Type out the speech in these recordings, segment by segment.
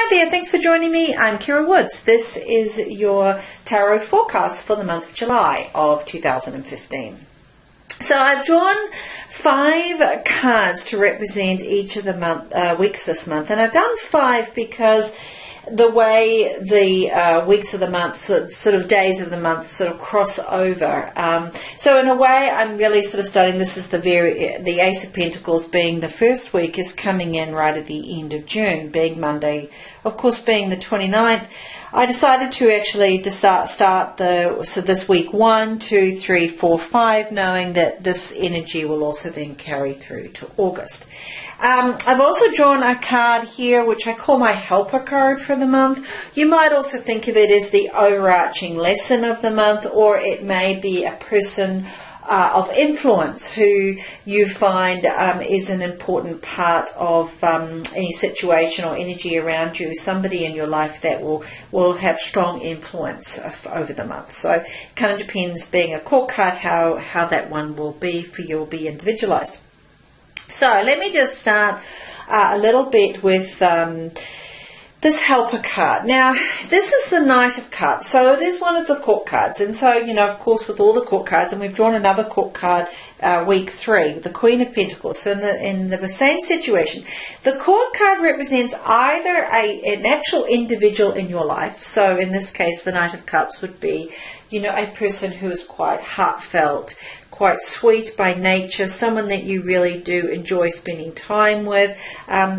Hi there, thanks for joining me. I'm Kira Woods. This is your tarot forecast for the month of July of 2015. So I've drawn 5 cards to represent each of the weeks this month, and I've done 5 because the way the weeks of the month, sort of days of the month, sort of cross over. So in a way, I'm really sort of starting. This is the Ace of Pentacles being the first week is coming in right at the end of June, being Monday, of course, being the 29th. I decided to actually start this week 1, 2, 3, 4, 5, knowing that this energy will also then carry through to August. I've also drawn a card here which I call my helper card for the month. You might also think of it as the overarching lesson of the month, or it may be a person of influence who you find is an important part of any situation or energy around you, somebody in your life that will have strong influence over the month. So it kind of depends, being a core card, how that one will be for you, will be individualized. So let me just start a little bit with this helper card. Now, this is the Knight of Cups, so it is one of the court cards. And so, you know, of course, with all the court cards, and we've drawn another court card week 3, the Queen of Pentacles. So in the same situation, the court card represents either an actual individual in your life. So in this case, the Knight of Cups would be, you know, a person who is quite heartfelt, quite sweet by nature, someone that you really do enjoy spending time with,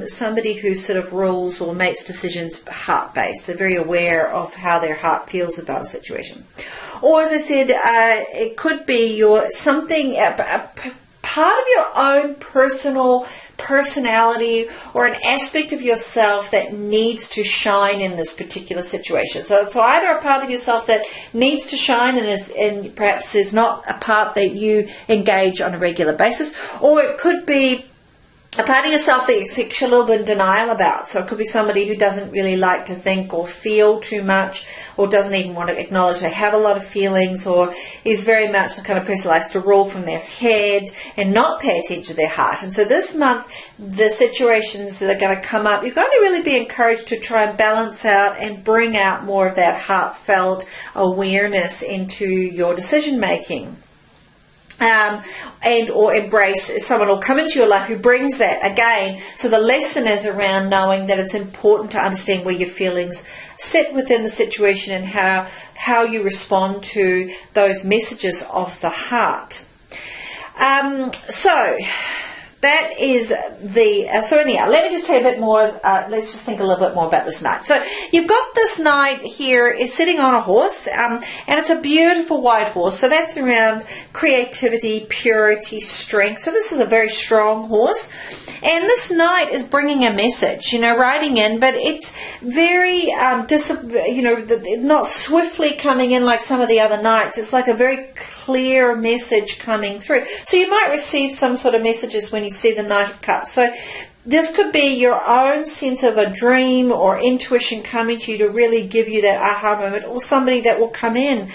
somebody who sort of rules or makes decisions heart-based, so very aware of how their heart feels about a situation. Or, as I said, it could be a part of your own personal personality or an aspect of yourself that needs to shine in this particular situation. So either a part of yourself that needs to shine and perhaps is not a part that you engage on a regular basis, or it could be a part of yourself that you're a little bit in denial about. So it could be somebody who doesn't really like to think or feel too much, or doesn't even want to acknowledge they have a lot of feelings, or is very much the kind of person who likes to rule from their head and not pay attention to their heart. And so this month, the situations that are going to come up, you're going to really be encouraged to try and balance out and bring out more of that heartfelt awareness into your decision making. And or embrace someone will come into your life who brings that again. So the lesson is around knowing that it's important to understand where your feelings sit within the situation and how you respond to those messages of the heart. So that is so anyhow, let me just tell you a bit more. Let's just think a little bit more about this knight. So you've got this knight here is sitting on a horse, and it's a beautiful white horse. So that's around creativity, purity, strength. So this is a very strong horse. And this knight is bringing a message, you know, riding in, but it's very, not swiftly coming in like some of the other knights. It's like a very clear message coming through. So you might receive some sort of messages when you see the Knight of Cups. So this could be your own sense of a dream or intuition coming to you to really give you that aha moment, or somebody that will come in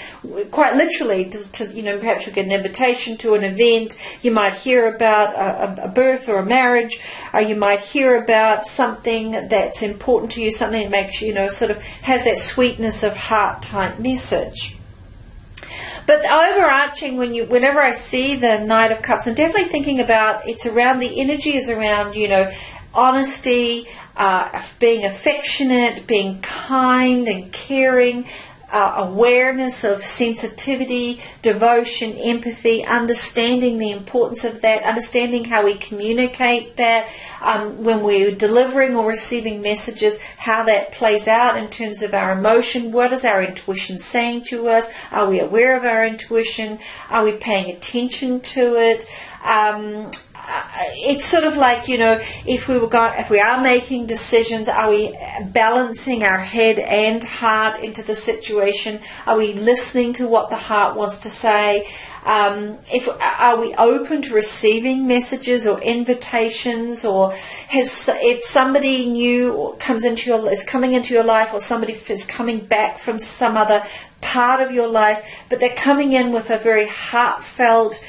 quite literally to you know, perhaps you get an invitation to an event. You might hear about a birth or a marriage, or you might hear about something that's important to you, something that makes you know, sort of has that sweetness of heart type message. But overarching, whenever I see the Knight of Cups, I'm definitely thinking about, it's around, the energy is around, you know, honesty, being affectionate, being kind and caring, awareness of sensitivity, devotion, empathy, understanding the importance of that, understanding how we communicate that when we're delivering or receiving messages, how that plays out in terms of our emotion. What is our intuition saying to us? Are we aware of our intuition? Are we paying attention to it? It's sort of like, you know, if we are making decisions, are we balancing our head and heart into the situation? Are we listening to what the heart wants to say? Are we open to receiving messages or invitations, or if somebody new is coming into your life, or somebody is coming back from some other part of your life, but they're coming in with a very heartfelt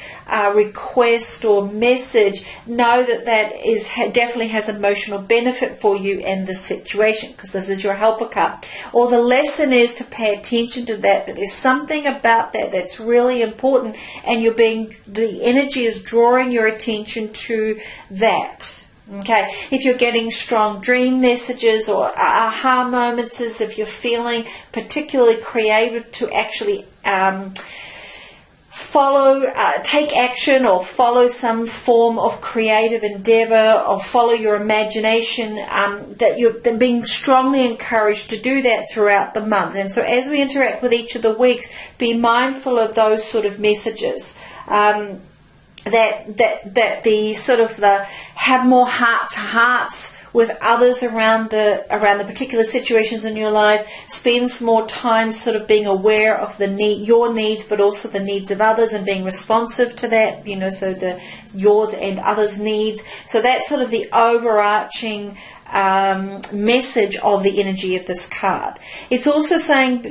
request or message. Know that that is definitely has emotional benefit for you in this situation, because this is your helper card. Or the lesson is to pay attention to that there's something about that that's really important, and the energy is drawing your attention to that. Okay, if you're getting strong dream messages or aha moments, is if you're feeling particularly creative to actually take action or follow some form of creative endeavor or follow your imagination, that you're being strongly encouraged to do that throughout the month. And so as we interact with each of the weeks, be mindful of those sort of messages. That the sort of have more heart-to-hearts with others around the particular situations in your life. Spend some more time sort of being aware of your needs, but also the needs of others, and being responsive to that. So yours and others' needs. So that's sort of the overarching message of the energy of this card. It's also saying,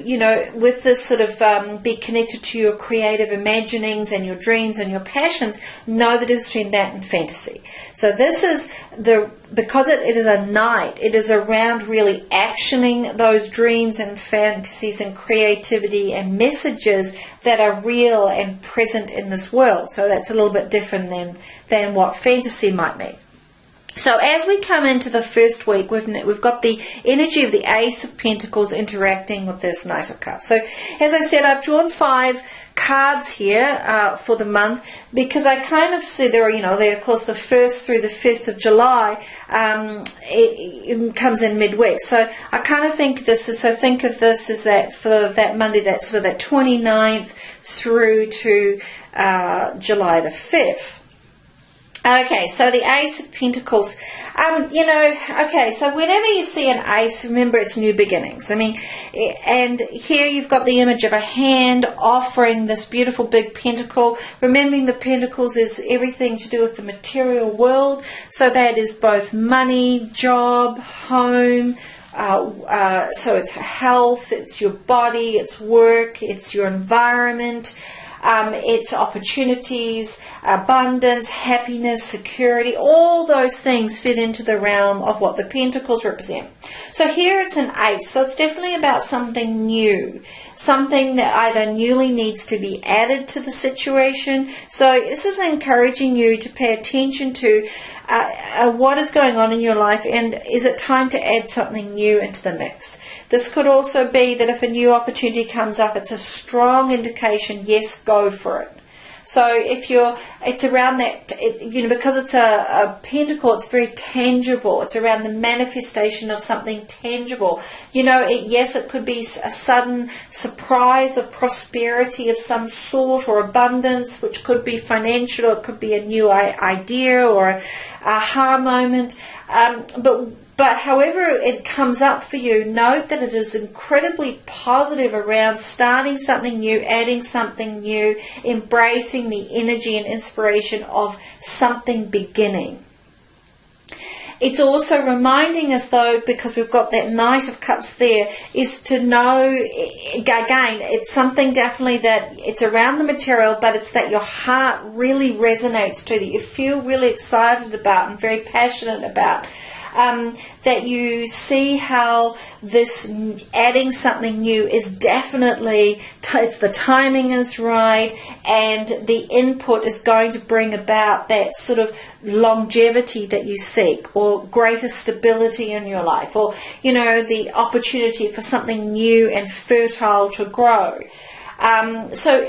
with this sort of be connected to your creative imaginings and your dreams and your passions. Know the difference between that and fantasy. So this is because it is a night, it is around really actioning those dreams and fantasies and creativity and messages that are real and present in this world. So that's a little bit different than what fantasy might mean. So as we come into the first week, we've got the energy of the Ace of Pentacles interacting with this Knight of Cups. So as I said, I've drawn 5 cards here for the month, because I kind of see they're of course the 1st through the 5th of July. It comes in midweek. So I kind of think think of this as that for that Monday, that's sort of that 29th through to July the 5th. Okay, so the Ace of Pentacles, okay, so whenever you see an ace, remember it's new beginnings. And here you've got the image of a hand offering this beautiful big pentacle. Remembering the pentacles is everything to do with the material world. So that is both money, job, home, so it's health, it's your body, it's work, it's your environment. It's opportunities, abundance, happiness, security. All those things fit into the realm of what the pentacles represent. So here it's an ace. So it's definitely about something new, something that either newly needs to be added to the situation. So this is encouraging you to pay attention to what is going on in your life, and is it time to add something new into the mix. This could also be that if a new opportunity comes up, it's a strong indication, yes, go for it. So it's around that, because it's a pentacle, it's very tangible. It's around the manifestation of something tangible. Yes, it could be a sudden surprise of prosperity of some sort, or abundance, which could be financial, or it could be a new idea or a aha moment. But however it comes up for you, note that it is incredibly positive around starting something new, adding something new, embracing the energy and inspiration of something beginning. It's also reminding us, though, because we've got that Knight of Cups there, is to know, again, it's something definitely that it's around the material, but it's that your heart really resonates to, that you feel really excited about and very passionate about. That you see how this adding something new is definitely, the timing is right, and the input is going to bring about that sort of longevity that you seek, or greater stability in your life, or the opportunity for something new and fertile to grow. So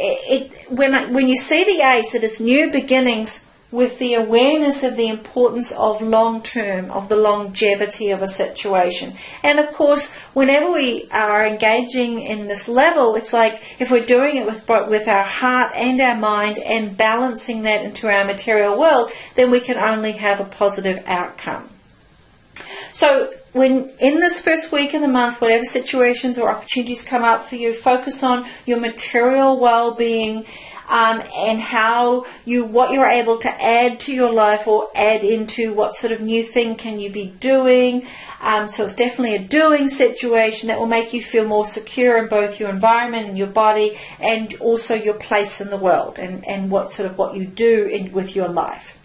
when you see the ace, it is new beginnings, with the awareness of the importance of long-term, of the longevity of a situation. And of course, whenever we are engaging in this level, it's like if we're doing it with our heart and our mind and balancing that into our material world, then we can only have a positive outcome. So when in this first week of the month, whatever situations or opportunities come up for you, focus on your material well-being, and what you're able to add to your life, or add into what sort of new thing can you be doing. So it's definitely a doing situation that will make you feel more secure in both your environment and your body, and also your place in the world, and what you do with your life.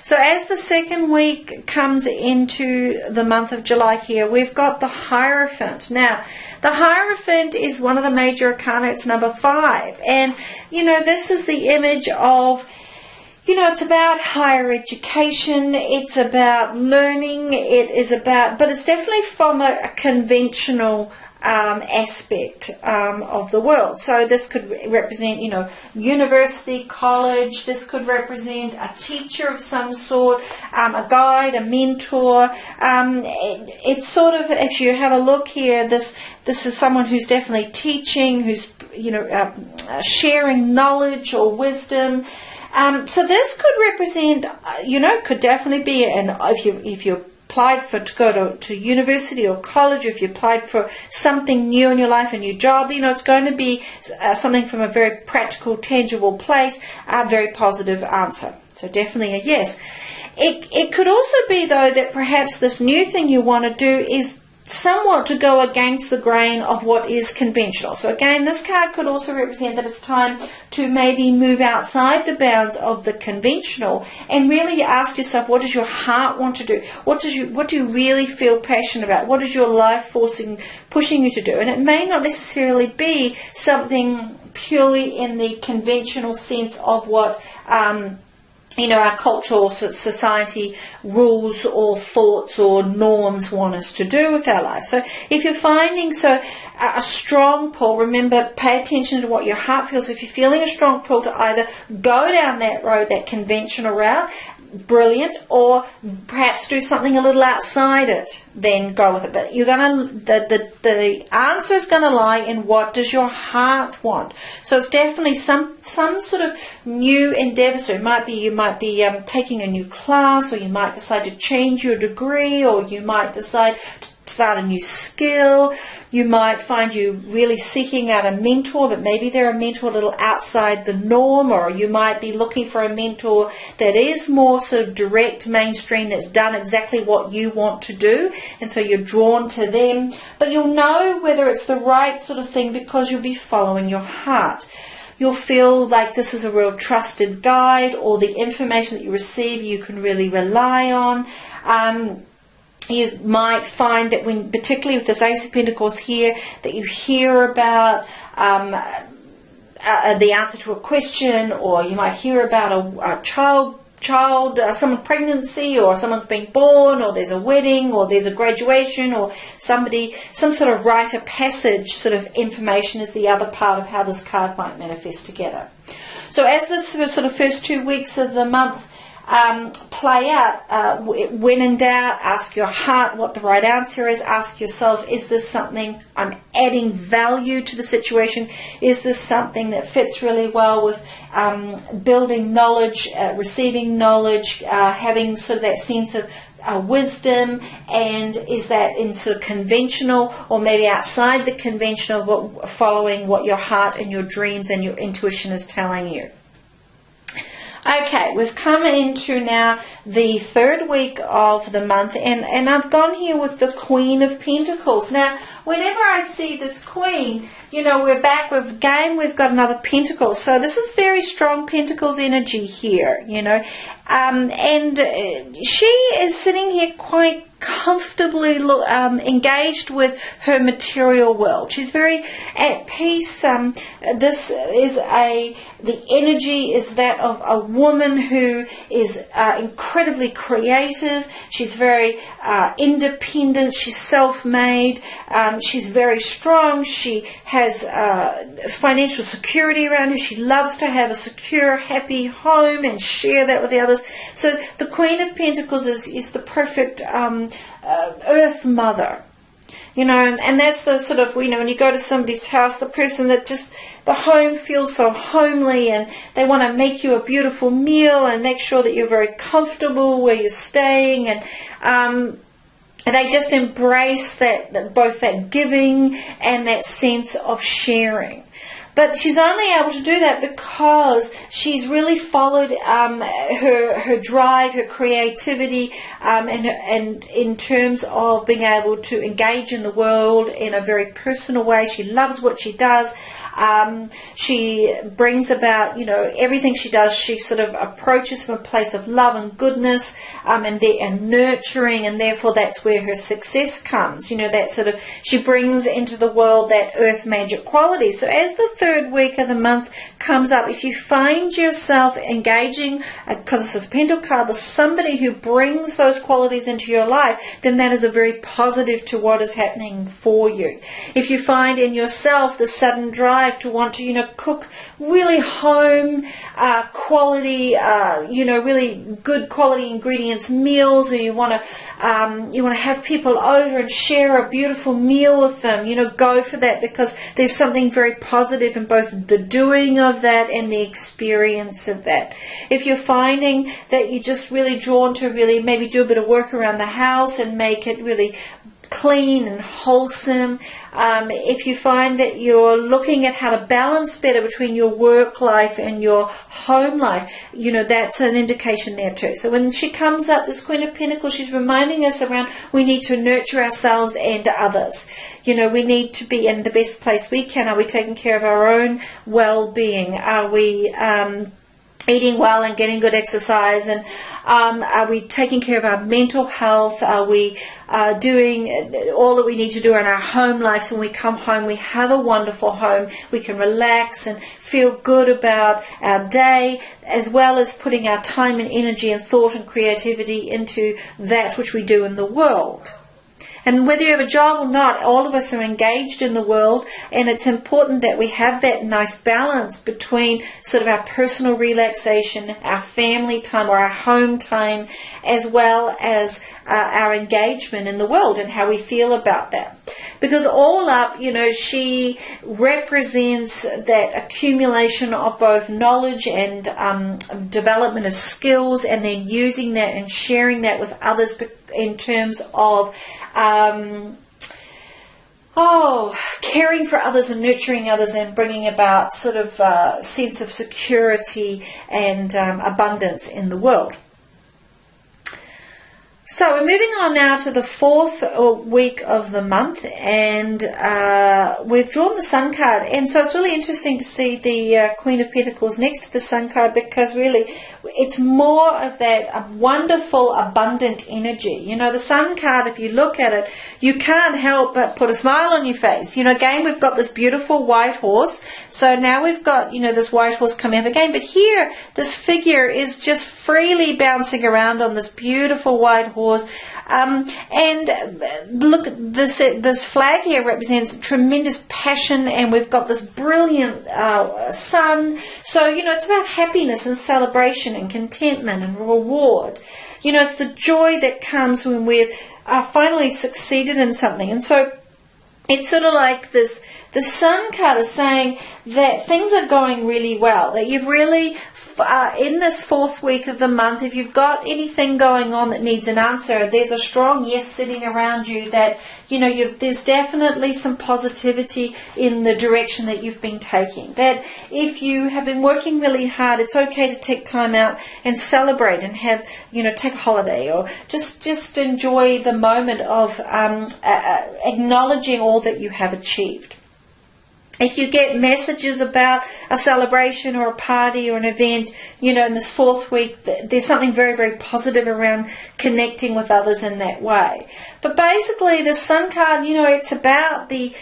So as the second week comes into the month of July here, we've got the Hierophant. Now, the Hierophant is one of the major arcana. It's number 5. And, this is the image of, it's about higher education. It's about learning. But it's definitely from a conventional aspect of the world. So this could represent, university, college. This could represent a teacher of some sort, a guide, a mentor. It's sort of, if you have a look here, this is someone who's definitely teaching, who's sharing knowledge or wisdom. So this could represent, could definitely be, if you applied to go to university or college, or if you applied for something new in your life, a new job, it's going to be something from a very practical, tangible place, a very positive answer. So definitely a yes. It could also be, though, that perhaps this new thing you want to do is somewhat to go against the grain of what is conventional. So again, this card could also represent that it's time to maybe move outside the bounds of the conventional and really ask yourself, what does your heart want to do? What do you really feel passionate about? What is your life pushing you to do? And it may not necessarily be something purely in the conventional sense of what our cultural society rules or thoughts or norms want us to do with our life. So if you're finding a strong pull, remember, pay attention to what your heart feels. If you're feeling a strong pull to either go down that road, that conventional route, brilliant, or perhaps do something a little outside it, then go with it. But the answer is going to lie in what does your heart want. So it's definitely some sort of new endeavor. So you might be taking a new class, or you might decide to change your degree, or you might decide to start a new skill. You might find you really seeking out a mentor, but maybe they're a mentor a little outside the norm, or you might be looking for a mentor that is more sort of direct, mainstream, that's done exactly what you want to do, and so you're drawn to them. But you'll know whether it's the right sort of thing because you'll be following your heart. You'll feel like this is a real trusted guide, or the information that you receive you can really rely on. You might find that particularly with this Ace of Pentacles here, that you hear about the answer to a question, or you might hear about a child, someone's pregnancy, or someone's being born, or there's a wedding, or there's a graduation, or some sort of rite of passage sort of information is the other part of how this card might manifest together. So as this sort of first 2 weeks of the month play out, when in doubt, ask your heart what the right answer is. Ask yourself, is this something I'm adding value to the situation? Is this something that fits really well with building knowledge, receiving knowledge, having sort of that sense of wisdom, and is that in sort of conventional, or maybe outside the conventional, but following what your heart and your dreams and your intuition is telling you? Okay, we've come into now the third week of the month, and I've gone here with the Queen of Pentacles. Now, whenever I see this Queen, we're back, we've got another Pentacle. So this is very strong Pentacles energy here, and she is sitting here quite comfortably engaged with her material world. She's very at peace. This is the energy is that of a woman who is incredibly creative. She's very independent. She's self-made. She's very strong. She has financial security around her. She loves to have a secure, happy home and share that with the others. So the Queen of Pentacles is the perfect earth mother. And that's the sort of, when you go to somebody's house, the person that just, the home feels so homely, and they want to make you a beautiful meal and make sure that you're very comfortable where you're staying, and they just embrace that, both that giving and that sense of sharing. But she's only able to do that because she's really followed her drive, her creativity, and in terms of being able to engage in the world in a very personal way. She loves what she does. She brings about, everything she does, she sort of approaches from a place of love and goodness, and nurturing, and therefore that's where her success comes. That sort of, she brings into the world that earth magic quality. So as the third week of the month comes up, if you find yourself engaging, because this is a Pentacle card, with somebody who brings those qualities into your life, then that is a very positive to what is happening for you. If you find in yourself the sudden drive to want to, cook really home quality, really good quality ingredients meals, or you want to have people over and share a beautiful meal with them, go for that, because there's something very positive in both the doing of that and the experience of that. If you're finding that you're just really drawn to really maybe do a bit of work around the house and make it really clean and wholesome, if you find that you're looking at how to balance better between your work life and your home life, that's an indication there too. So when she comes up, this Queen of Pentacles, she's reminding us around we need to nurture ourselves and others. We need to be in the best place we can. Are we taking care of our own well-being? Are we eating well and getting good exercise, and are we taking care of our mental health? Are we doing all that we need to do in our home lives? When we come home, we have a wonderful home. We can relax and feel good about our day, as well as putting our time and energy and thought and creativity into that which we do in the world. And whether you have a job or not, all of us are engaged in the world, and it's important that we have that nice balance between sort of our personal relaxation, our family time or our home time, as well as our engagement in the world and how we feel about that. Because all up, she represents that accumulation of both knowledge and development of skills, and then using that and sharing that with others in terms of caring for others and nurturing others, and bringing about sort of a sense of security and abundance in the world. So we're moving on now to the fourth week of the month, and we've drawn the Sun card. And so it's really interesting to see the Queen of Pentacles next to the Sun card, because really it's more of that wonderful, abundant energy. The Sun card, if you look at it, you can't help but put a smile on your face. Again, we've got this beautiful white horse. So now we've got, this white horse coming up again. But here, this figure is just freely bouncing around on this beautiful white horse. And look, this flag here represents tremendous passion, and we've got this brilliant sun. So, it's about happiness and celebration and contentment and reward. It's the joy that comes when we've finally succeeded in something. And so it's sort of like this, the Sun card is saying that things are going really well, that you've really in this fourth week of the month, if you've got anything going on that needs an answer, there's a strong yes sitting around you, that there's definitely some positivity in the direction that you've been taking. That if you have been working really hard, it's okay to take time out and celebrate and have, take a holiday, or just enjoy the moment of acknowledging all that you have achieved. If you get messages about a celebration or a party or an event, in this fourth week, there's something very, very positive around connecting with others in that way. But basically, the Sun card, it's about the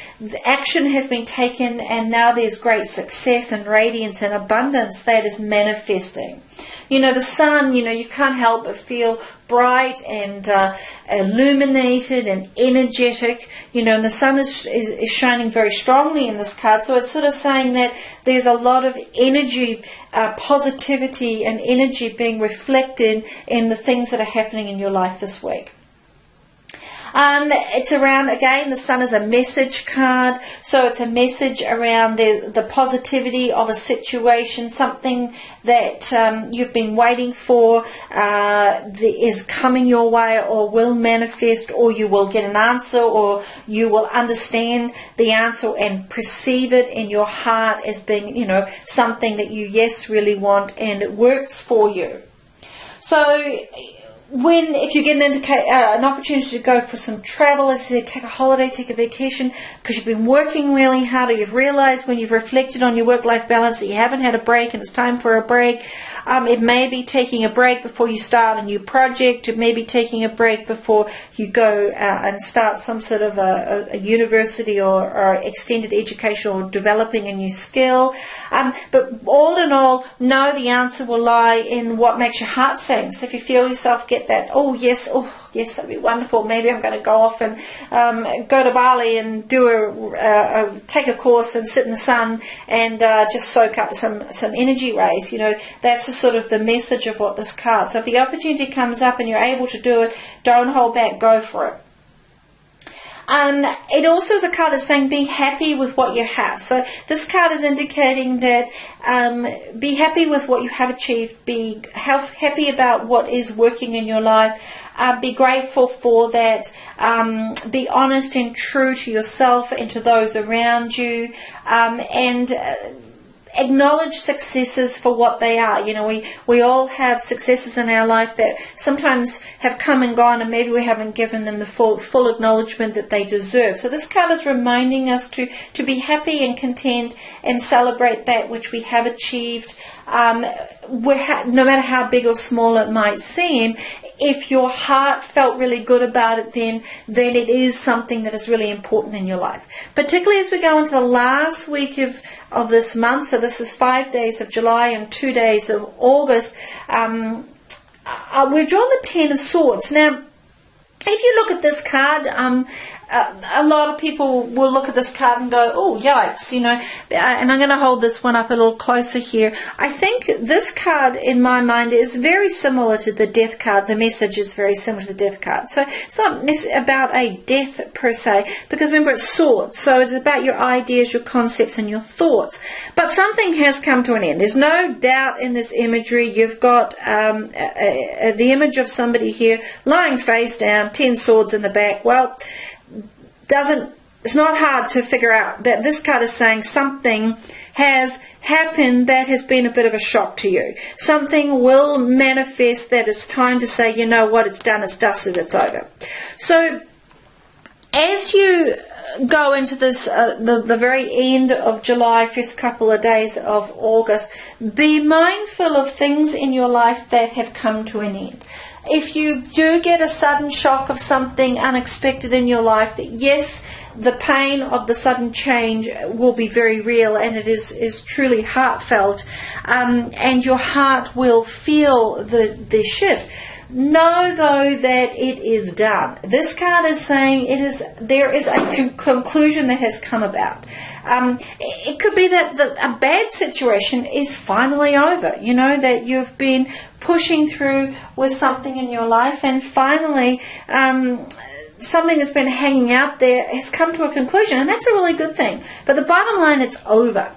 action has been taken, and now there's great success and radiance and abundance that is manifesting. The sun, you can't help but feel bright and illuminated and energetic, and the sun is shining very strongly in this card. So it's sort of saying that there's a lot of energy, positivity and energy being reflected in the things that are happening in your life this week. It's around, again, the Sun is a message card, so it's a message around the positivity of a situation, something that you've been waiting for is coming your way or will manifest, or you will get an answer, or you will understand the answer and perceive it in your heart as being, something that you, yes, really want, and it works for you. So if you get an opportunity to go for some travel, as I said, take a holiday, take a vacation, because you've been working really hard, or you've realized when you've reflected on your work-life balance that you haven't had a break and it's time for a break. It may be taking a break before you start a new project. It may be taking a break before you go and start some sort of a university or extended education, or developing a new skill. But all in all, know the answer will lie in what makes your heart sing. So if you feel yourself get that, oh yes, that'd be wonderful. Maybe I'm going to go off and go to Bali and do take a course and sit in the sun and just soak up some energy rays. That's sort of the message of what this card. So if the opportunity comes up and you're able to do it, don't hold back, go for it. It also is a card that's saying be happy with what you have. So this card is indicating that be happy with what you have achieved, be happy about what is working in your life, be grateful for that, be honest and true to yourself and to those around you, and acknowledge successes for what they are. We all have successes in our life that sometimes have come and gone, and maybe we haven't given them the full acknowledgement that they deserve. So this card is reminding us to be happy and content and celebrate that which we have achieved, no matter how big or small it might seem. If your heart felt really good about it, then it is something that is really important in your life. Particularly as we go into the last week of this month, so this is 5 days of July and 2 days of August, we've drawn the Ten of Swords. Now, if you look at this card, a lot of people will look at this card and go, oh, yikes, and I'm going to hold this one up a little closer here. I think this card, in my mind, is very similar to the Death card. The message is very similar to the Death card. So it's not about a death per se, because remember, it's swords. So it's about your ideas, your concepts, and your thoughts. But something has come to an end. There's no doubt in this imagery. You've got the image of somebody here lying face down, 10 swords in the back. Well, it's not hard to figure out that this card is saying something has happened that has been a bit of a shock to you. Something will manifest that it's time to say, you know what, it's done, it's dusted, it's over. So as you go into this, the very end of July, first couple of days of August, be mindful of things in your life that have come to an end. If you do get a sudden shock of something unexpected in your life, that yes, the pain of the sudden change will be very real, and it is truly heartfelt, and your heart will feel the shift. Know, though, that it is done. This card is saying there is a conclusion that has come about. It could be that a bad situation is finally over, that you've been pushing through with something in your life, and finally something that's been hanging out there has come to a conclusion, and that's a really good thing. But the bottom line, it's over.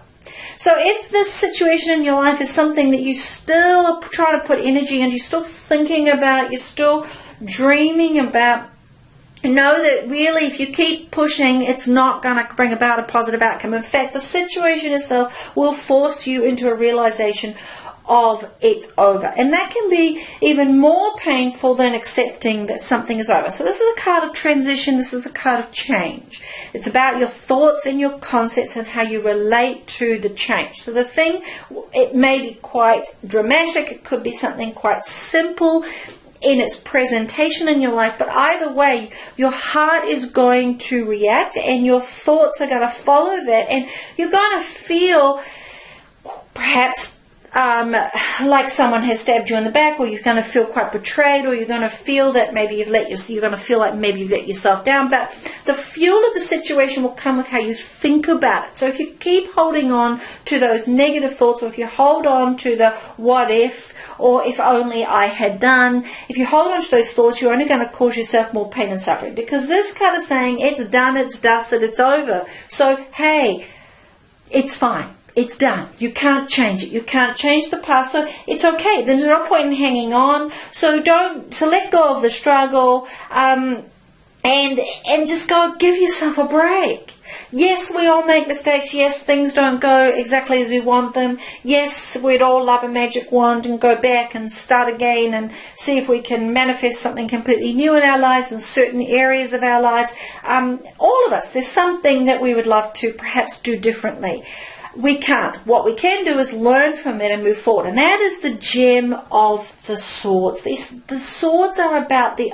So if this situation in your life is something that you still try to put energy into, you're still thinking about, you're still dreaming about, know that really if you keep pushing, it's not going to bring about a positive outcome. In fact, the situation itself will force you into a realization of it's over. And that can be even more painful than accepting that something is over. So this is a card of transition. This is a card of change. It's about your thoughts and your concepts and how you relate to the change. So the thing, it may be quite dramatic. It could be something quite simple in its presentation in your life, but either way, your heart is going to react and your thoughts are going to follow that, and you're going to feel perhaps like someone has stabbed you in the back, or you're going to feel quite betrayed, or you're going to feel that maybe you're going to feel like maybe you've let yourself down. But the fuel of the situation will come with how you think about it. So if you keep holding on to those negative thoughts, or if you hold on to the what if, or if only I had done, if you hold on to those thoughts, you're only going to cause yourself more pain and suffering, because this card is saying it's done, it's dusted, it's over. So hey, it's fine. It's done. You can't change it. You can't change the past, so it's okay. There's no point in hanging on. So let go of the struggle, and just go give yourself a break. Yes, we all make mistakes. Yes, things don't go exactly as we want them. Yes, we'd all love a magic wand and go back and start again and see if we can manifest something completely new in our lives, in certain areas of our lives. All of us, there's something that we would love to perhaps do differently. We can't. What we can do is learn from it and move forward. And that is the gem of the swords. The swords are about the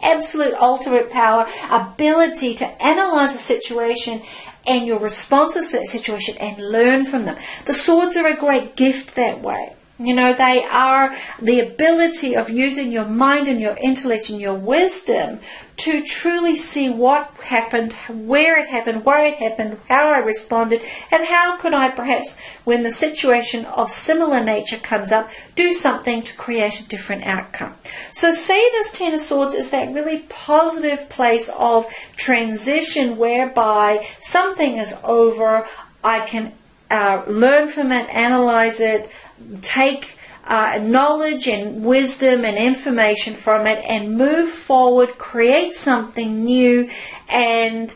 absolute ultimate power, ability to analyze a situation and your responses to that situation and learn from them. The swords are a great gift that way. You know, they are the ability of using your mind and your intellect and your wisdom to truly see what happened, where it happened, why it happened, how I responded, and how could I perhaps, when the situation of similar nature comes up, do something to create a different outcome. So see this Ten of Swords is that really positive place of transition whereby something is over, I can learn from it, analyze it, take knowledge and wisdom and information from it and move forward, create something new and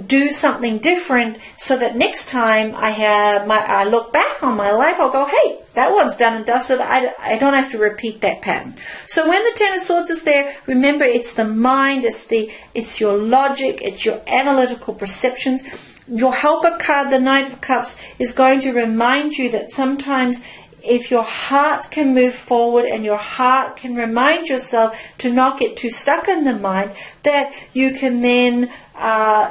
do something different, so that next time I look back on my life, I'll go, hey, that one's done and dusted. I don't have to repeat that pattern. So when the Ten of Swords is there, remember it's the mind, it's your logic, it's your analytical perceptions. Your helper card, the Knight of Cups, is going to remind you that sometimes if your heart can move forward and your heart can remind yourself to not get too stuck in the mind, that you can then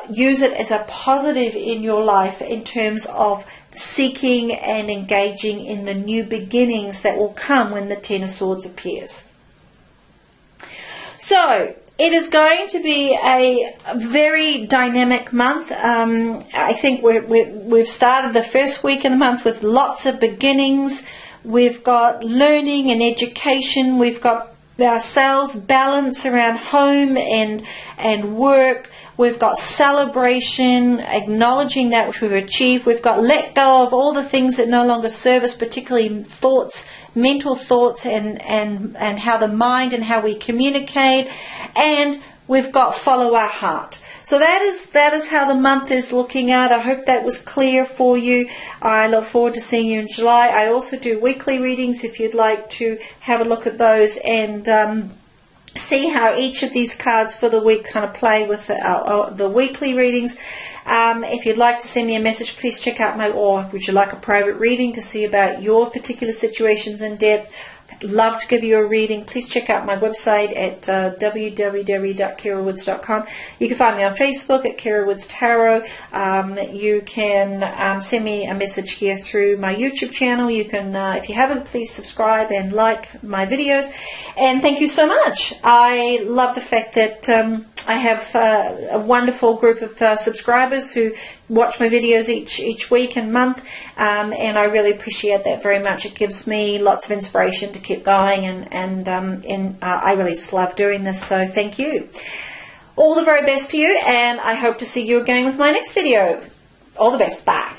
use it as a positive in your life in terms of seeking and engaging in the new beginnings that will come when the Ten of Swords appears. So it is going to be a very dynamic month. I think we've started the first week of the month with lots of beginnings. We've got learning and education. We've got ourselves balance around home and work. We've got celebration, acknowledging that which we've achieved. We've got let go of all the things that no longer serve us, particularly thoughts, mental thoughts, and how the mind and how we communicate. And we've got follow our heart. So that is how the month is looking out. I hope that was clear for you. I look forward to seeing you in July. I also do weekly readings if you'd like to have a look at those and see how each of these cards for the week kind of play with the weekly readings. If you'd like to send me a message, please check out or would you like a private reading to see about your particular situations in depth? I'd love to give you a reading. Please check out my website at www.kerawoods.com. You can find me on Facebook at Kera Woods Tarot. You can send me a message here through my YouTube channel. You can, if you haven't, please subscribe and like my videos. And thank you so much. I love the fact that I have a wonderful group of subscribers who watch my videos each week and month, and I really appreciate that very much. It gives me lots of inspiration to keep going, and I really just love doing this, so thank you. All the very best to you, and I hope to see you again with my next video. All the best. Bye.